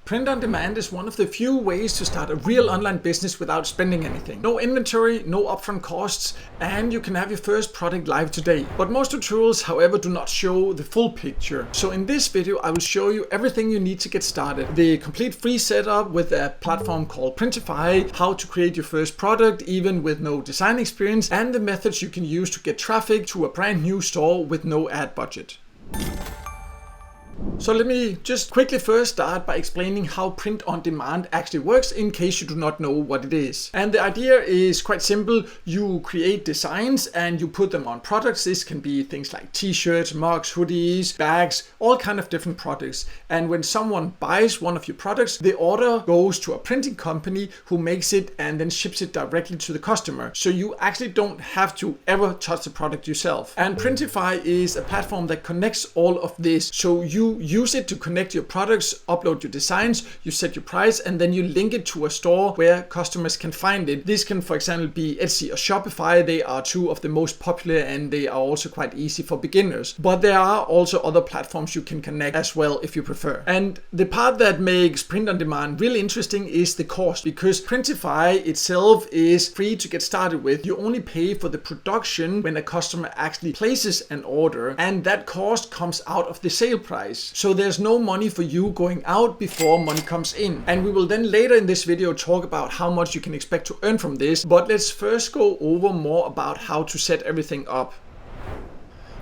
Print on demand is one of the few ways to start a real online business without spending anything. No inventory, no upfront costs, and you can have your first product live today. But most tutorials, however, do not show the full picture. So in this video, I will show you everything you need to get started. The complete free setup with a platform called Printify, how to create your first product even with no design experience, and the methods you can use to get traffic to a brand new store with no ad budget. So let me just quickly first start by explaining how print on demand actually works in case you do not know what it is. And the idea is quite simple. You create designs and you put them on products. This can be things like t-shirts, mugs, hoodies, bags, all kind of different products. And when someone buys one of your products, the order goes to a printing company who makes it and then ships it directly to the customer. So you actually don't have to ever touch the product yourself. And Printify is a platform that connects all of this. So you use it to connect your products, upload your designs, you set your price, and then you link it to a store where customers can find it. This can, for example, be Etsy or Shopify. They are two of the most popular and they are also quite easy for beginners. But there are also other platforms you can connect as well if you prefer. And the part that makes print on demand really interesting is the cost, because Printify itself is free to get started with. You only pay for the production when a customer actually places an order, and that cost comes out of the sale price. So there's no money for you going out before money comes in. And we will then later in this video talk about how much you can expect to earn from this. But let's first go over more about how to set everything up.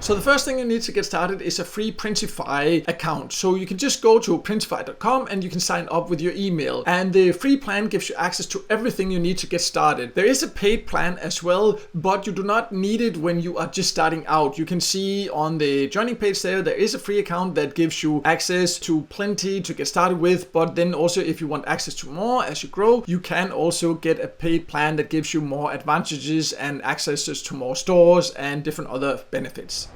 So the first thing you need to get started is a free Printify account. So you can just go to printify.com and you can sign up with your email. And the free plan gives you access to everything you need to get started. There is a paid plan as well, but you do not need it when you are just starting out. You can see on the joining page there is a free account that gives you access to plenty to get started with. But then also if you want access to more as you grow, you can also get a paid plan that gives you more advantages and accesses to more stores and different other benefits.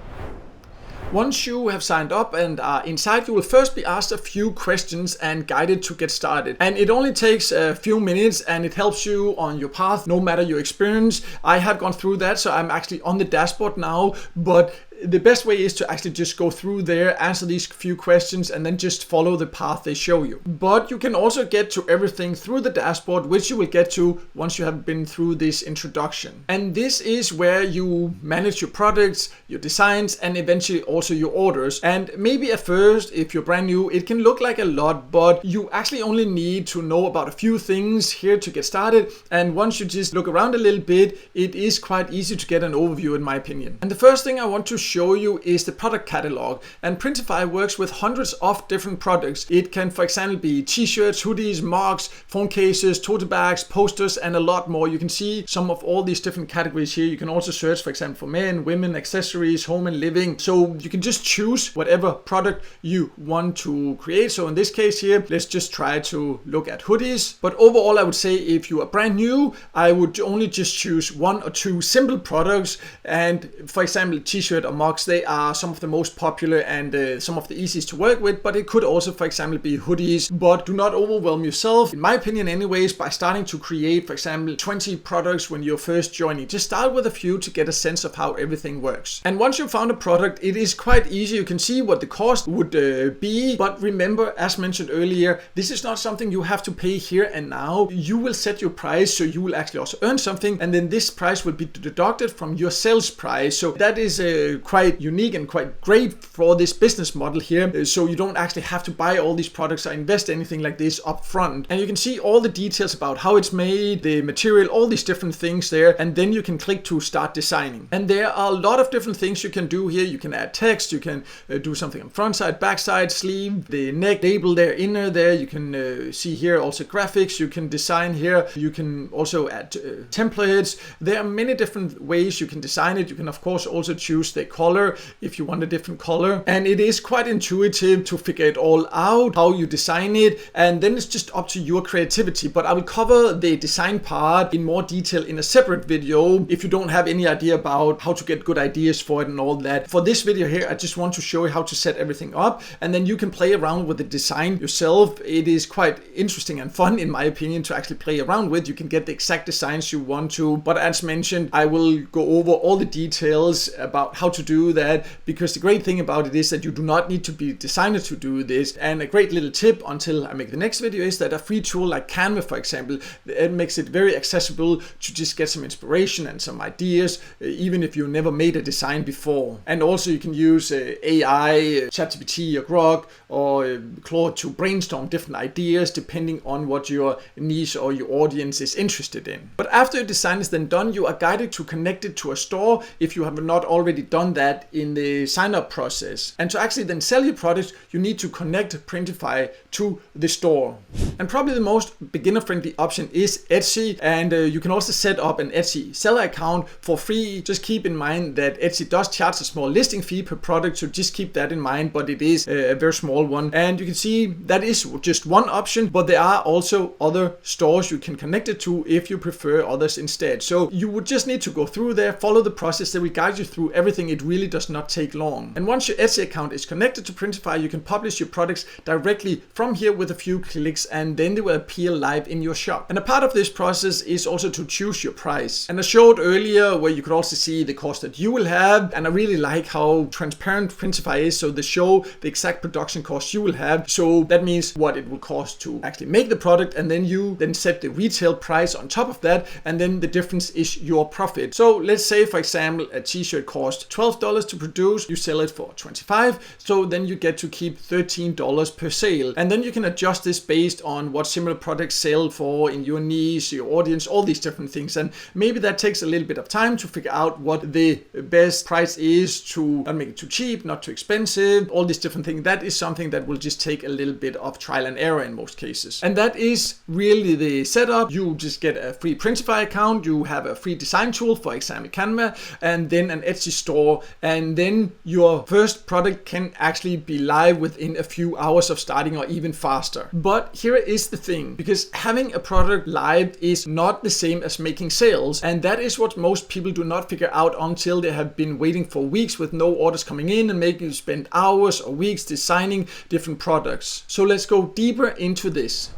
Once you have signed up and are inside, you will first be asked a few questions and guided to get started. And it only takes a few minutes and it helps you on your path, no matter your experience. I have gone through that, so I'm actually on the dashboard now, but the best way is to actually just go through there, answer these few questions, and then just follow the path they show you. But you can also get to everything through the dashboard, which you will get to once you have been through this introduction. And this is where you manage your products, your designs, and eventually also your orders. And maybe at first, if you're brand new, it can look like a lot, but you actually only need to know about a few things here to get started. And once you just look around a little bit, it is quite easy to get an overview, in my opinion. And the first thing I want to show you is the product catalog. And Printify works with hundreds of different products. It can, for example, be t-shirts, hoodies, mugs, phone cases, tote bags, posters, and a lot more. You can see some of all these different categories here. You can also search, for example, for men, women, accessories, home and living. So you can just choose whatever product you want to create. So in this case here, let's just try to look at hoodies. But overall, I would say if you are brand new, I would only just choose one or two simple products. And for example, t-shirt or mugs, they are some of the most popular and some of the easiest to work with, but it could also, for example, be hoodies. But do not overwhelm yourself, in my opinion anyways, by starting to create, for example, 20 products when you're first joining. Just start with a few to get a sense of how everything works. And once you've found a product, it is quite easy. You can see what the cost would be, but remember, as mentioned earlier, this is not something you have to pay here and now. You will set your price, so you will actually also earn something, and then this price will be deducted from your sales price. So that is quite unique and quite great for this business model here. So you don't actually have to buy all these products or invest anything like this up front. And you can see all the details about how it's made, the material, all these different things there. And then you can click to start designing. And there are a lot of different things you can do here. You can add text, you can do something on front side, back side, sleeve, the neck, label there, inner there. You can see here also graphics. You can design here. You can also add templates. There are many different ways you can design it. You can of course also choose the color if you want a different color. And it is quite intuitive to figure it all out, how you design it. And then it's just up to your creativity. But I will cover the design part in more detail in a separate video if you don't have any idea about how to get good ideas for it and all that. For this video here, I just want to show you how to set everything up, and then you can play around with the design yourself. It is quite interesting and fun, in my opinion, to actually play around with. You can get the exact designs you want to, but as mentioned, I will go over all the details about how to do that, because the great thing about it is that you do not need to be a designer to do this. And a great little tip until I make the next video is that a free tool like Canva, for example, it makes it very accessible to just get some inspiration and some ideas, even if you never made a design before. And also you can use AI, ChatGPT or Grok or Claude to brainstorm different ideas depending on what your niche or your audience is interested in. But after your design is then done, you are guided to connect it to a store if you have not already done that in the sign-up process. And to actually then sell your product, you need to connect Printify to the store. And probably the most beginner-friendly option is Etsy, and you can also set up an Etsy seller account for free. Just keep in mind that Etsy does charge a small listing fee per product, so just keep that in mind, but it is a very small one. And you can see that is just one option, but there are also other stores you can connect it to if you prefer others instead. So you would just need to go through there, follow the process. They will guide you through everything. It really does not take long. And once your Etsy account is connected to Printify, you can publish your products directly from here with a few clicks, and then they will appear live in your shop. And a part of this process is also to choose your price. And I showed earlier where you could also see the cost that you will have, and I really like how transparent Printify is, so they show the exact production cost you will have. So that means what it will cost to actually make the product, and then you then set the retail price on top of that, and then the difference is your profit. So let's say, for example, a t-shirt costs $12 to produce, you sell it for $25, so then you get to keep $13 per sale. And then you can adjust this based on what similar products sell for in your niche, your audience, all these different things. And maybe that takes a little bit of time to figure out what the best price is, to not make it too cheap, not too expensive, all these different things. That is something that will just take a little bit of trial and error in most cases. And that is really the setup. You just get a free Printify account, you have a free design tool, for example Canva, and then an Etsy store, and then your first product can actually be live within a few hours of starting, or even faster. But here is the thing, because having a product live is not the same as making sales, and that is what most people do not figure out until they have been waiting for weeks with no orders coming in and making you spend hours or weeks designing different products. So let's go deeper into this.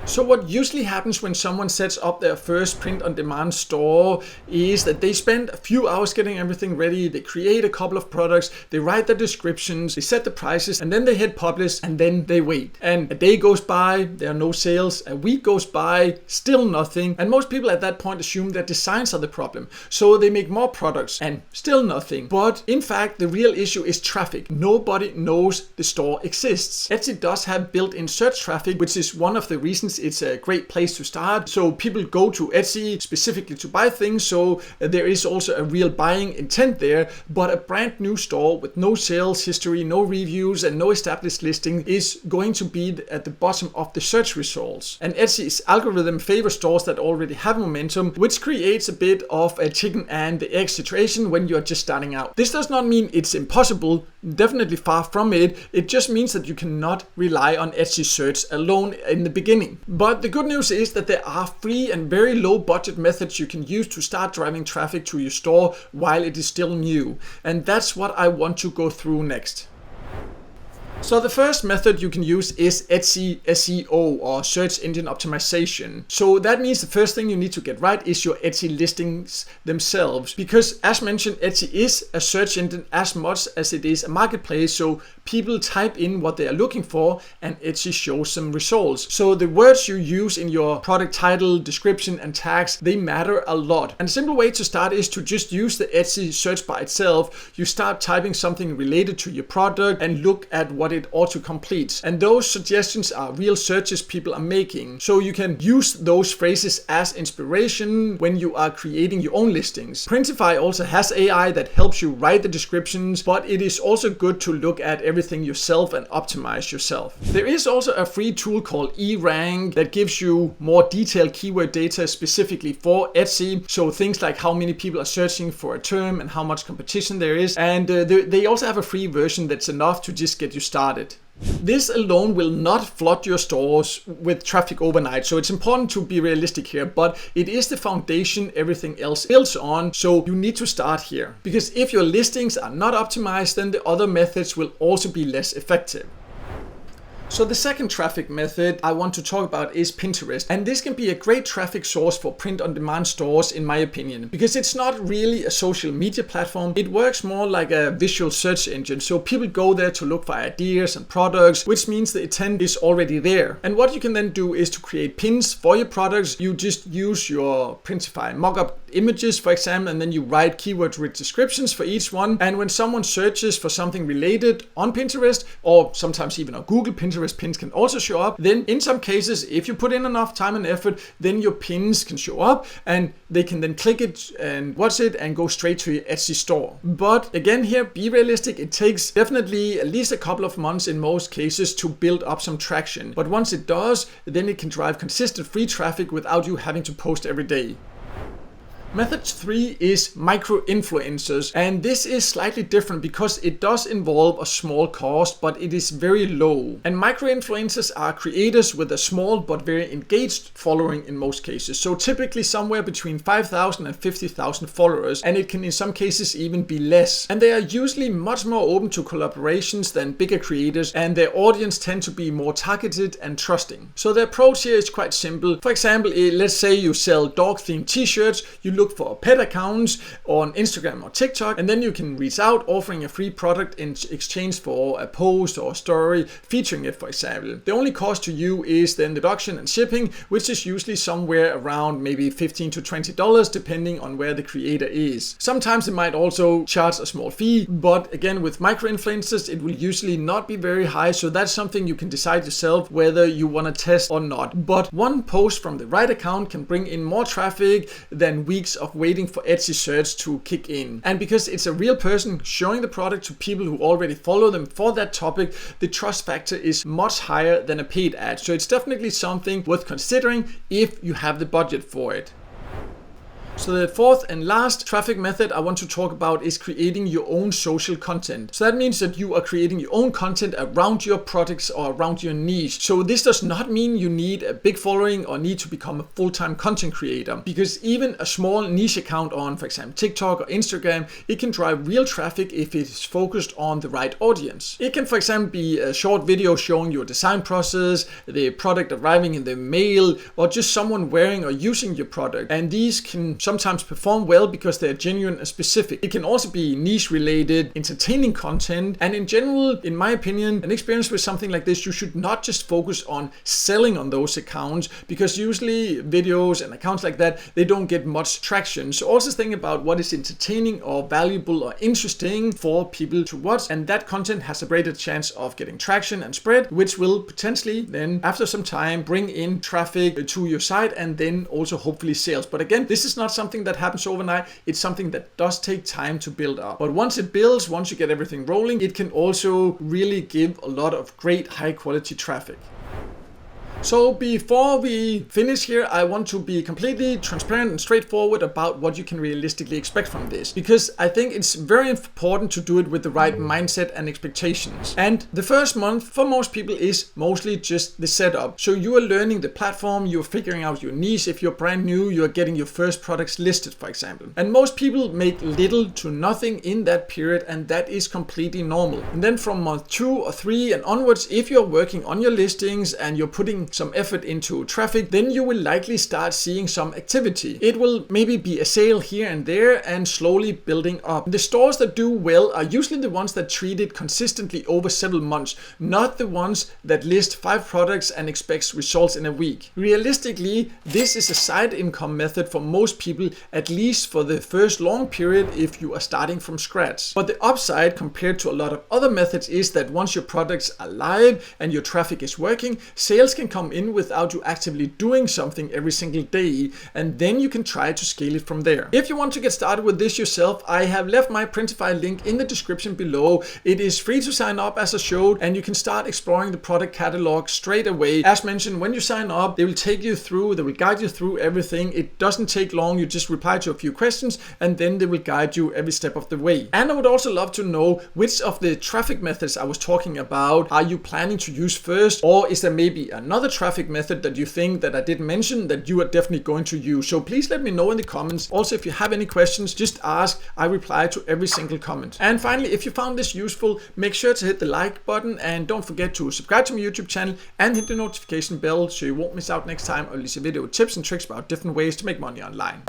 So what usually happens when someone sets up their first print-on-demand store is that they spend a few hours getting everything ready, they create a couple of products, they write the descriptions, they set the prices, and then they hit publish, and then they wait. And a day goes by, there are no sales, a week goes by, still nothing, and most people at that point assume that designs are the problem. So they make more products, and still nothing. But in fact, the real issue is traffic. Nobody knows the store exists. Etsy does have built-in search traffic, which is one of the reasons it's a great place to start. So people go to Etsy specifically to buy things, so there is also a real buying intent there. But a brand new store with no sales history, no reviews, and no established listing is going to be at the bottom of the search results. And Etsy's algorithm favors stores that already have momentum, which creates a bit of a chicken and the egg situation when you're just starting out. This does not mean it's impossible, definitely far from it. It just means that you cannot rely on Etsy search alone in the beginning. But the good news is that there are free and very low budget methods you can use to start driving traffic to your store while it is still new. And that's what I want to go through next. So the first method you can use is Etsy SEO, or search engine optimization. So that means the first thing you need to get right is your Etsy listings themselves, because as mentioned, Etsy is a search engine as much as it is a marketplace. So people type in what they are looking for and Etsy shows some results. So the words you use in your product title, description, and tags, they matter a lot. And a simple way to start is to just use the Etsy search bar itself. You start typing something related to your product and look at what it auto-completes. And those suggestions are real searches people are making. So you can use those phrases as inspiration when you are creating your own listings. Printify also has AI that helps you write the descriptions, but it is also good to look at everything yourself and optimize yourself. There is also a free tool called eRank that gives you more detailed keyword data specifically for Etsy. So things like how many people are searching for a term and how much competition there is. And they also have a free version that's enough to just get you started. This alone will not flood your stores with traffic overnight, so it's important to be realistic here, but it is the foundation everything else builds on, so you need to start here. Because if your listings are not optimized, then the other methods will also be less effective. So the second traffic method I want to talk about is Pinterest. And this can be a great traffic source for print-on-demand stores, in my opinion, because it's not really a social media platform. It works more like a visual search engine. So people go there to look for ideas and products, which means the intent is already there. And what you can then do is to create pins for your products. You just use your Printify mockup images, for example, and then you write keyword-rich descriptions for each one. And when someone searches for something related on Pinterest, or sometimes even on Google, Pinterest pins can also show up. Then in some cases, if you put in enough time and effort, then your pins can show up and they can then click it and watch it and go straight to your Etsy store. But again here, be realistic. It takes definitely at least a couple of months in most cases to build up some traction. But once it does, then it can drive consistent free traffic without you having to post every day. Method 3 is micro-influencers, and this is slightly different because it does involve a small cost, but it is very low. And micro-influencers are creators with a small but very engaged following in most cases. So typically somewhere between 5,000 and 50,000 followers, and it can in some cases even be less. And they are usually much more open to collaborations than bigger creators, and their audience tend to be more targeted and trusting. So the approach here is quite simple. For example, let's say you sell dog-themed t-shirts, you look for pet accounts on Instagram or TikTok, and then you can reach out offering a free product in exchange for a post or a story featuring it, for example. The only cost to you is then the production and shipping, which is usually somewhere around maybe $15 to $20 depending on where the creator is. Sometimes they might also charge a small fee, but again with micro-influencers it will usually not be very high, so that's something you can decide yourself whether you want to test or not. But one post from the right account can bring in more traffic than weeks of waiting for Etsy search to kick in. And because it's a real person showing the product to people who already follow them for that topic, the trust factor is much higher than a paid ad. So it's definitely something worth considering if you have the budget for it. So the fourth and last traffic method I want to talk about is creating your own social content. So that means that you are creating your own content around your products or around your niche. So this does not mean you need a big following or need to become a full-time content creator, because even a small niche account on, for example, TikTok or Instagram, it can drive real traffic if it is focused on the right audience. It can, for example, be a short video showing your design process, the product arriving in the mail, or just someone wearing or using your product. And these can sometimes perform well because they're genuine and specific. It can also be niche related, entertaining content, and in general, in my opinion, an experience with something like this, you should not just focus on selling on those accounts, because usually videos and accounts like that, they don't get much traction. So also think about what is entertaining or valuable or interesting for people to watch, and that content has a greater chance of getting traction and spread, which will potentially then after some time bring in traffic to your site and then also hopefully sales. But again, this is not something that happens overnight. It's something that does take time to build up. But once it builds, once you get everything rolling, it can also really give a lot of great high quality traffic. So before we finish here, I want to be completely transparent and straightforward about what you can realistically expect from this, because I think it's very important to do it with the right mindset and expectations. And the first month for most people is mostly just the setup. So you are learning the platform, you're figuring out your niche. If you're brand new, you're getting your first products listed, for example. And most people make little to nothing in that period, and that is completely normal. And then from month 2 or 3 and onwards, if you're working on your listings and you're putting some effort into traffic, then you will likely start seeing some activity. It will maybe be a sale here and there and slowly building up. The stores that do well are usually the ones that treat it consistently over several months, not the ones that list 5 products and expects results in a week. Realistically, this is a side income method for most people, at least for the first long period if you are starting from scratch. But the upside compared to a lot of other methods is that once your products are live and your traffic is working, sales can come in without you actively doing something every single day, and then you can try to scale it from there. If you want to get started with this yourself, I have left my Printify link in the description below. It is free to sign up as I showed, and you can start exploring the product catalog straight away. As mentioned, when you sign up, they will take you through, they will guide you through everything. It doesn't take long. You just reply to a few questions and then they will guide you every step of the way. And I would also love to know which of the traffic methods I was talking about are you planning to use first, or is there maybe another traffic method that you think that I didn't mention that you are definitely going to use. So please let me know in the comments. Also, if you have any questions, just ask. I reply to every single comment. And finally, if you found this useful, make sure to hit the like button and don't forget to subscribe to my YouTube channel and hit the notification bell so you won't miss out next time I release a video with tips and tricks about different ways to make money online.